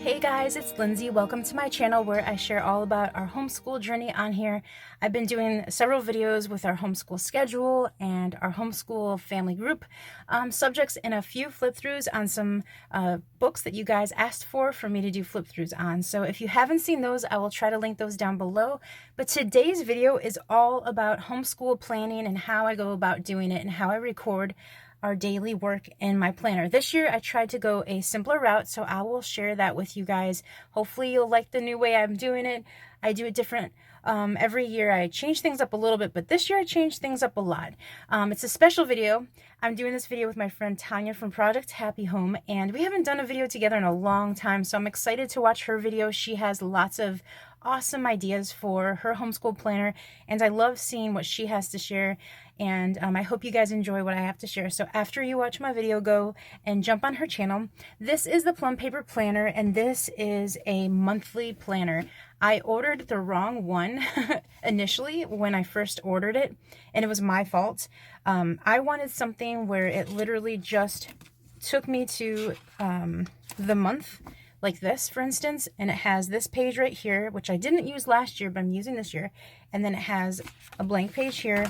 Hey guys, it's Lindsay. Welcome to my channel where I share all about our homeschool journey on here. I've been doing several videos with our homeschool schedule and our homeschool family group subjects and a few flip-throughs on some books that you guys asked for me to do flip-throughs on. So if you haven't seen those, I will try to link those down below. But today's video is all about homeschool planning and how I go about doing it and how I record our daily work in my planner. This year I tried to go a simpler route, so I will share that with you guys. Hopefully you'll like the new way I'm doing it. I do it different every year. I change things up a little bit, but this year I changed things up a lot. It's a special video. I'm doing this video with my friend Tanya from Project Happy Home, and we haven't done a video together in a long time, so I'm excited to watch her video. She has lots of awesome ideas for her homeschool planner, and I love seeing what she has to share, and I hope you guys enjoy what I have to share. So after you watch my video, go and jump on her channel. This is the Plum Paper Planner, and this is a monthly planner. I ordered the wrong one initially when I first ordered it, and it was my fault. I wanted something where it literally just took me to the month, like this, for instance, and it has this page right here, which I didn't use last year, but I'm using this year, and then it has a blank page here,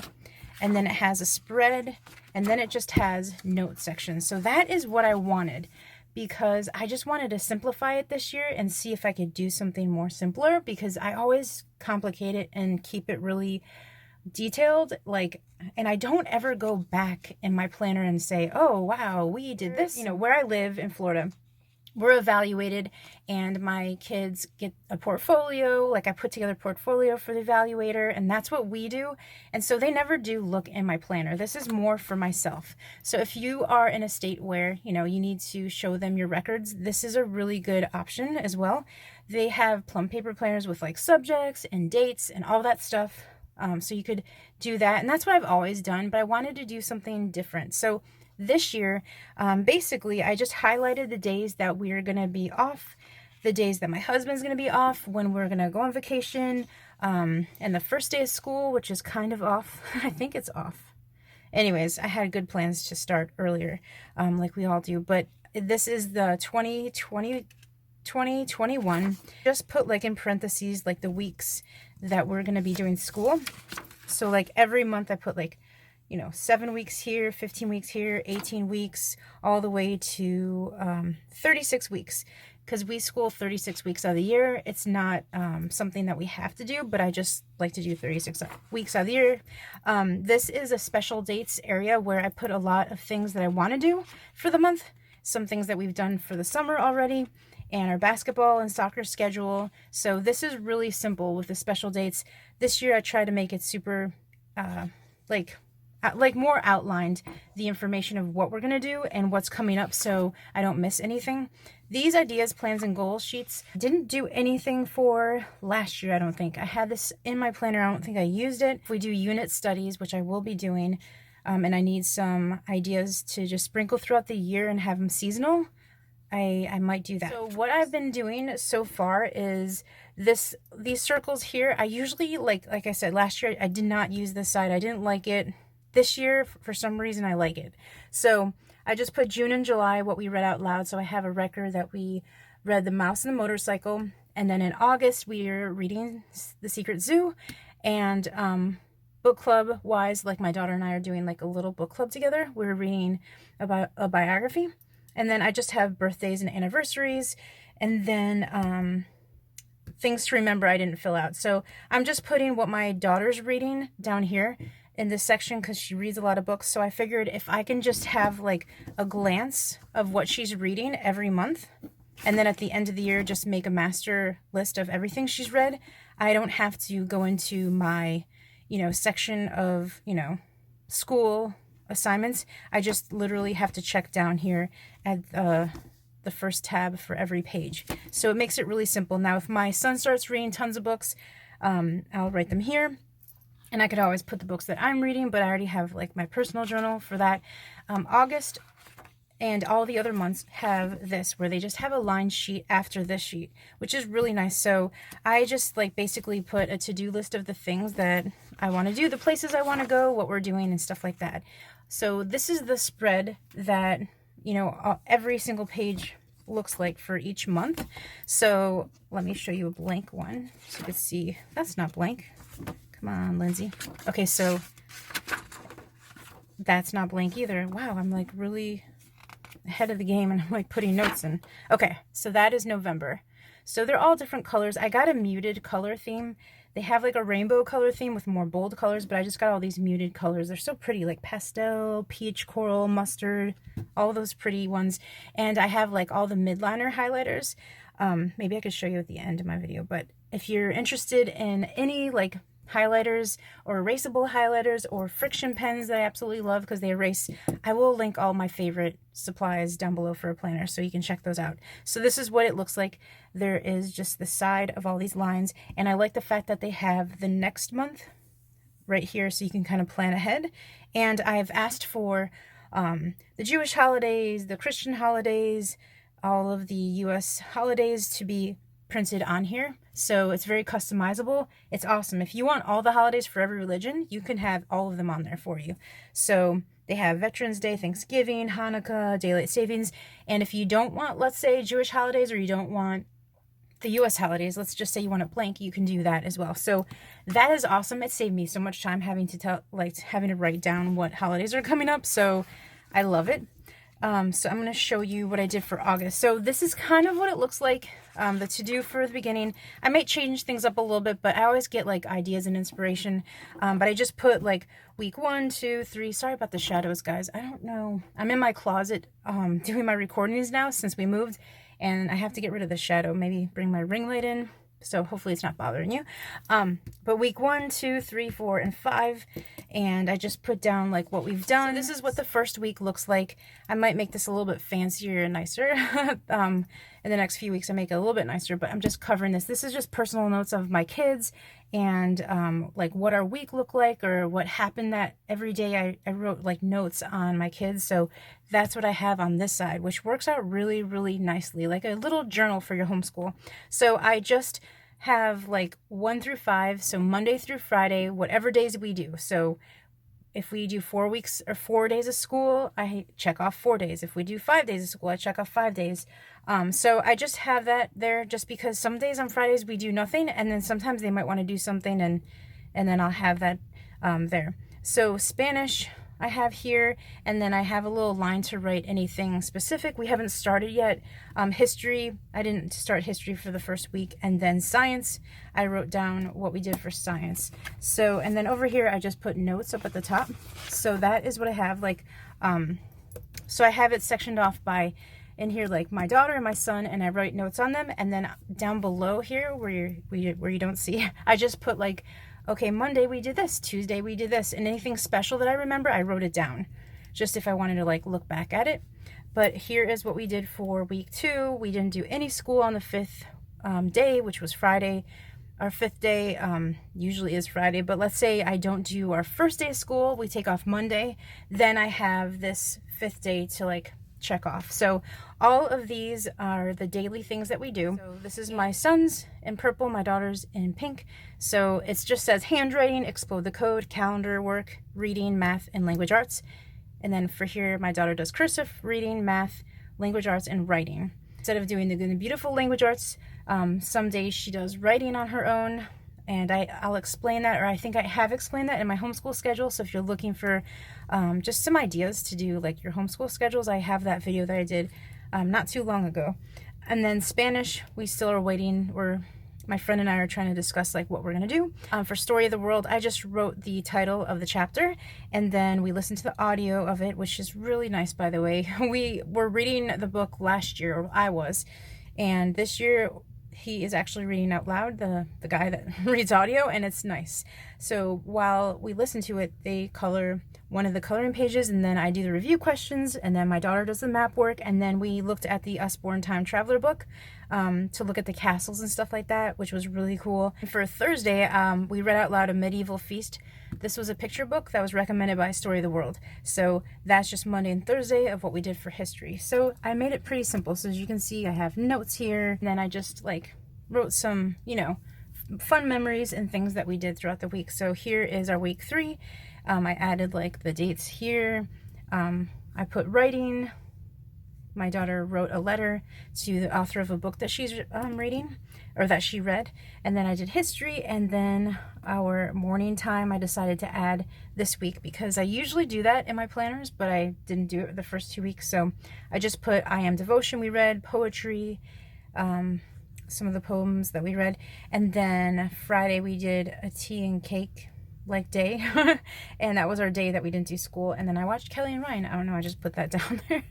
and then it has a spread, and then it just has note sections. So that is what I wanted, because I just wanted to simplify it this year and see if I could do something more simpler, because I always complicate it and keep it really detailed, and I don't ever go back in my planner and say, oh wow, we did this. You know, where I live in Florida, we're evaluated, and my kids get a portfolio. Like, I put together a portfolio for the evaluator, and that's what we do. And so they never do look in my planner. This is more for myself. So if you are in a state where, you know, you need to show them your records, this is a really good option as well. They have Plum Paper planners with like subjects and dates and all that stuff. So you could do that. And that's what I've always done, but I wanted to do something different. So this year, basically, I just highlighted the days that we're going to be off, the days that my husband's going to be off, when we're going to go on vacation, and the first day of school, which is kind of off. I think it's off. Anyways, I had good plans to start earlier, like we all do, but this is the 2021. Just put like in parentheses, like the weeks that we're going to be doing school. So like every month I put like, you know, 7 weeks here, 15 weeks here, 18 weeks, all the way to 36 weeks, because we school 36 weeks out of the year. It's not something that we have to do, but I just like to do 36 weeks out of the year. This is a special dates area where I put a lot of things that I want to do for the month, some things that we've done for the summer already, and our basketball and soccer schedule. So this is really simple with the special dates. This year I try to make it super like more outlined, the information of what we're going to do and what's coming up, so I don't miss anything. These ideas, plans, and goal sheets didn't do anything for last year, I don't think. I had this in my planner. I don't think I used it. If we do unit studies, which I will be doing, and I need some ideas to just sprinkle throughout the year and have them seasonal, I might do that. So what I've been doing so far is these circles here. I usually, like I said, last year I did not use this side. I didn't like it. This year, for some reason, I like it. So I just put June and July, what we read out loud. So I have a record that we read The Mouse and the Motorcycle. And then in August, we are reading The Secret Zoo. And book club wise, like my daughter and I are doing like a little book club together. We're reading about a biography. And then I just have birthdays and anniversaries. And then things to remember I didn't fill out. So I'm just putting what my daughter's reading down here in this section, because she reads a lot of books. So I figured if I can just have like a glance of what she's reading every month, and then at the end of the year just make a master list of everything she's read, I don't have to go into my, you know, section of, you know, school assignments. I just literally have to check down here at the first tab for every page. So it makes it really simple. Now if my son starts reading tons of books, I'll write them here. And I could always put the books that I'm reading, but I already have like my personal journal for that. August and all the other months have this, where they just have a line sheet after this sheet, which is really nice. So I just like basically put a to-do list of the things that I want to do, the places I want to go, what we're doing, and stuff like that. So this is the spread that, you know, every single page looks like for each month. So let me show you a blank one so you can see. That's not blank. Come on, Lindsay. Okay, so that's not blank either. Wow, I'm like really ahead of the game and I'm like putting notes in. Okay, so that is November. So they're all different colors. I got a muted color theme. They have like a rainbow color theme with more bold colors, but I just got all these muted colors. They're so pretty, like pastel, peach, coral, mustard, all those pretty ones. And I have like all the midliner highlighters. Maybe I could show you at the end of my video, but if you're interested in any like highlighters or erasable highlighters or friction pens that I absolutely love because they erase, I will link all my favorite supplies down below for a planner so you can check those out. So this is what it looks like. There is just the side of all these lines, and I like the fact that they have the next month right here so you can kind of plan ahead. And I've asked for the Jewish holidays, the Christian holidays, all of the US holidays to be printed on here, so it's very customizable. It's awesome. If you want all the holidays for every religion, you can have all of them on there for you. So they have Veterans Day, Thanksgiving, Hanukkah, Daylight Savings, and if you don't want, let's say, Jewish holidays, or you don't want the US holidays, let's just say you want it blank, you can do that as well. So that is awesome. It saved me so much time having to write down what holidays are coming up, so I love it. So I'm going to show you what I did for August. So this is kind of what it looks like, the to-do for the beginning. I might change things up a little bit, but I always get like ideas and inspiration. But I just put like week 1, 2, 3. Sorry about the shadows, guys. I don't know. I'm in my closet doing my recordings now since we moved, and I have to get rid of the shadow. Maybe bring my ring light in. So hopefully it's not bothering you. But week 1, 2, 3, 4, and 5, and I just put down like what we've done. So this is what the first week looks like. I might make this a little bit fancier and nicer. In the next few weeks I make it a little bit nicer, but I'm just covering this. This is just personal notes of my kids and like what our week looked like or what happened that every day. I wrote like notes on my kids, so that's what I have on this side, which works out really, really nicely, like a little journal for your homeschool. So I just have like 1 through 5, so Monday through Friday, whatever days we do. So if we do 4 weeks or 4 days of school, I check off 4 days. If we do 5 days of school, I check off 5 days. So I just have that there just because some days on Fridays we do nothing, and then sometimes they might want to do something, and then I'll have that there. So Spanish I have here, and then I have a little line to write anything specific. We haven't started yet. History, I didn't start history for the first week, and then science, I wrote down what we did for science. So, and then over here I just put notes up at the top. So that is what I have, like, so I have it sectioned off by, in here, like my daughter and my son, and I write notes on them, and then down below here where you don't see, I just put like, okay, Monday we did this, Tuesday we did this, and anything special that I remember, I wrote it down, just if I wanted to like look back at it. But here is what we did for week 2. We didn't do any school on the 5th day, which was Friday. Our 5th day usually is Friday, but let's say I don't do our first day of school, we take off Monday, then I have this 5th day to like check off. So all of these are the daily things that we do. So this is my son's in purple, my daughter's in pink. So it just says handwriting, explode the code, calendar work, reading, math, and language arts. And then for here, my daughter does cursive, reading, math, language arts, and writing. Instead of doing the good and beautiful language arts, some days she does writing on her own, and I'll explain that, or I think I have explained that in my homeschool schedule. So if you're looking for just some ideas to do like your homeschool schedules, I have that video that I did not too long ago. And then Spanish, we still are waiting, or my friend and I are trying to discuss like what we're gonna do. For Story of the World, I just wrote the title of the chapter, and then we listened to the audio of it, which is really nice, by the way. We were reading the book last year, or I was, and this year he is actually reading out loud, the guy that reads audio, and it's nice. So while we listen to it, they color one of the coloring pages, and then I do the review questions, and then my daughter does the map work, and then we looked at the Usborne Time Traveler book to look at the castles and stuff like that, which was really cool. And for Thursday, we read out loud A Medieval Feast. This was a picture book that was recommended by Story of the World. So that's just Monday and Thursday of what we did for history. So I made it pretty simple. So as you can see, I have notes here, and then I just like wrote some, you know, fun memories and things that we did throughout the week. So here is our week 3. I added like the dates here. I put writing my daughter wrote a letter to the author of a book that she's reading, or that she read. And then I did history, and then our morning time I decided to add this week because I usually do that in my planners, but I didn't do it the first 2 weeks. So I just put I am devotion we read, poetry, some of the poems that we read, and then Friday we did a tea and cake like day and that was our day that we didn't do school. And then I watched Kelly and Ryan. I don't know, I just put that down there.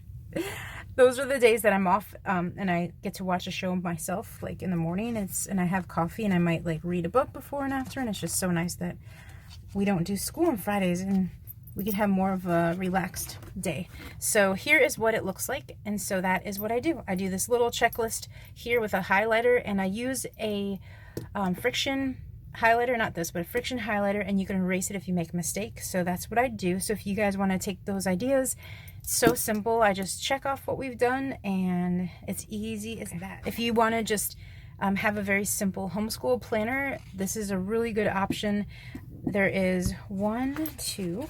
Those are the days that I'm off, and I get to watch a show myself, like in the morning. And I have coffee, and I might like read a book before and after, and it's just so nice that we don't do school on Fridays and we could have more of a relaxed day. So here is what it looks like, and so that is what I do. I do this little checklist here with a highlighter, and I use a friction highlighter, not this, but a friction highlighter, and you can erase it if you make a mistake. So that's what I do. So if you guys want to take those ideas, it's so simple. I just check off what we've done, and it's easy as that. If you want to just have a very simple homeschool planner, this is a really good option. There is 1, 2,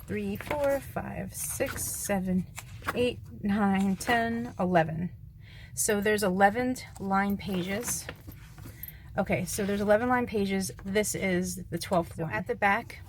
3, 4, 5, 6, 7, 8, 9, 10, 11. So there's 11 line pages. Okay, so there's 11 line pages. This is the 12th one. At the back,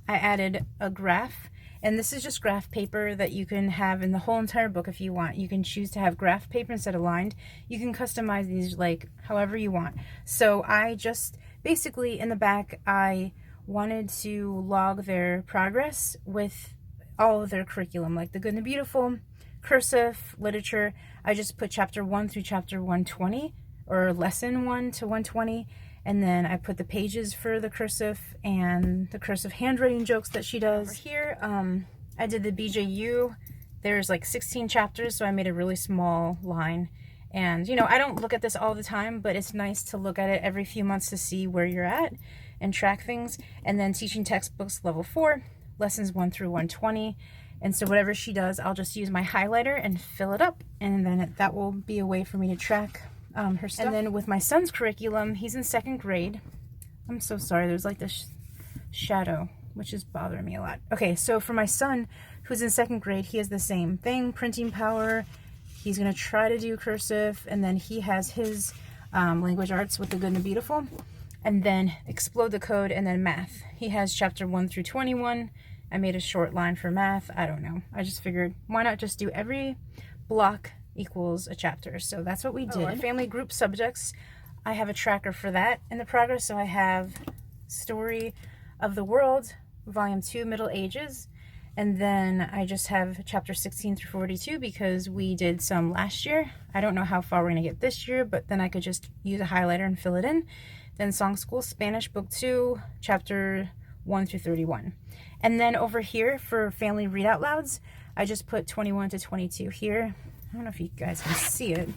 I added a graph, and this is just graph paper that you can have in the whole entire book if you want. You can choose to have graph paper instead of lined. You can customize these like however you want. So I just, basically in the back, I wanted to log their progress with all of their curriculum, like the Good and the Beautiful, cursive, literature. I just put chapter 1 through chapter 120, or lesson 1 to 120, and then I put the pages for the cursive and the cursive handwriting jokes that she does. Over here, I did the BJU. There's like 16 chapters, so I made a really small line. And you know, I don't look at this all the time, but it's nice to look at it every few months to see where you're at and track things. And then teaching textbooks level 4, lessons 1 through 120. And so whatever she does, I'll just use my highlighter and fill it up, and then that will be a way for me to track her stuff. And then with my son's curriculum, he's in 2nd grade. I'm so sorry, there's like this shadow, which is bothering me a lot. Okay, so for my son, who's in 2nd grade, he has the same thing, printing power. He's gonna try to do cursive, and then he has his language arts with the Good and the Beautiful, and then explode the code, and then math. He has chapter 1 through 21. I made a short line for math. I don't know. I just figured, why not just do every block equals a chapter? So that's what we did. Our family group subjects, I have a tracker for that in the progress. So I have Story of the World, Volume 2, Middle Ages, and then I just have chapter 16 through 42 because we did some last year. I don't know how far we're gonna get this year, but then I could just use a highlighter and fill it in. Then Song School Spanish, Book 2, chapter 1 through 31. And then over here for family read out louds, I just put 21 to 22 here. I don't know if you guys can see it.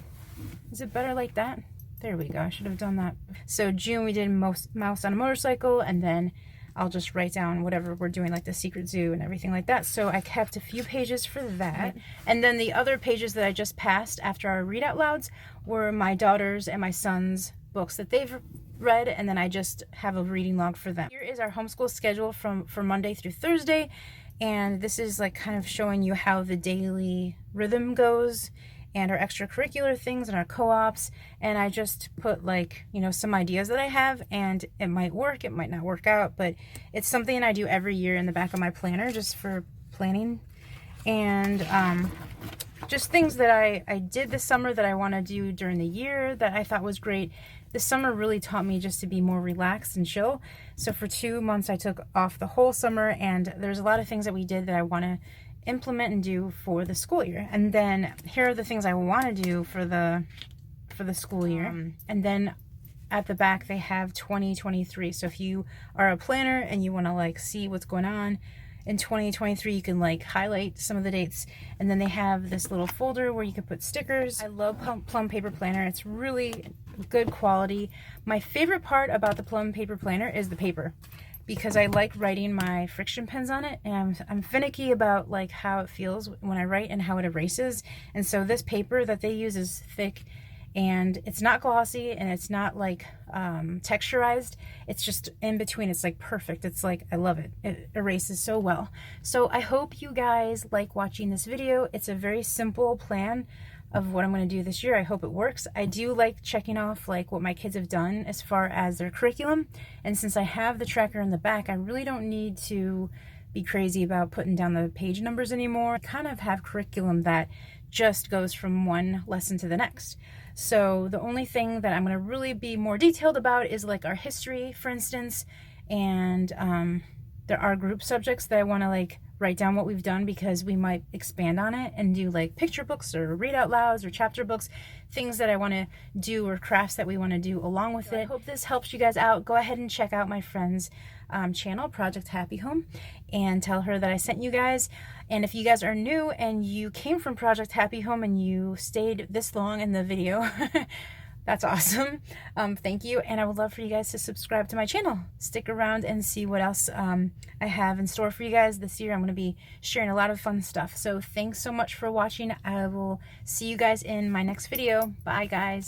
Is it better like that? There we go. I should have done that. So June we did Mouse on a Motorcycle, and then I'll just write down whatever we're doing, like the Secret Zoo and everything like that. So I kept a few pages for that. And then the other pages that I just passed after our read out louds were my daughter's and my son's books that they've read, and then I just have a reading log for them. Here is our homeschool schedule for Monday through Thursday, and this is like kind of showing you how the daily rhythm goes and our extracurricular things and our co-ops. And I just put, like, you know, some ideas that I have, and it might work, it might not work out, but it's something I do every year in the back of my planner just for planning. And just things that I did this summer that I want to do during the year that I thought was great. This summer really taught me just to be more relaxed and chill. So for 2 months I took off the whole summer, and there's a lot of things that we did that I want to implement and do for the school year. And then here are the things I want to do for the school year. And then at the back they have 2023. So if you are a planner and you want to like see what's going on in 2023, you can like highlight some of the dates. And then they have this little folder where you can put stickers. I love Plum paper planner. It's really good quality. My favorite part about the Plum paper planner is the paper, because I like writing my friction pens on it, and I'm finicky about like how it feels when I write and how it erases. And so this paper that they use is thick, and it's not glossy and it's not like texturized. It's just in between. It's like perfect. It's like, I love it. It erases so well. So I hope you guys like watching this video. It's a very simple plan of what I'm going to do this year. I hope it works. I do like checking off like what my kids have done as far as their curriculum, and since I have the tracker in the back, I really don't need to be crazy about putting down the page numbers anymore. I kind of have curriculum that just goes from one lesson to the next. So the only thing that I'm going to really be more detailed about is like our history, for instance, and there are group subjects that I want to like write down what we've done, because we might expand on it and do like picture books or read out louds or chapter books, things that I want to do, or crafts that we want to do along with it. I hope this helps you guys out. Go ahead and check out my friend's channel, Project Happy Home, and tell her that I sent you guys. And if you guys are new and you came from Project Happy Home and you stayed this long in the video, that's awesome. Thank you, and I would love for you guys to subscribe to my channel. Stick around and see what else I have in store for you guys this year. I'm going to be sharing a lot of fun stuff. So thanks so much for watching. I will see you guys in my next video. Bye, guys.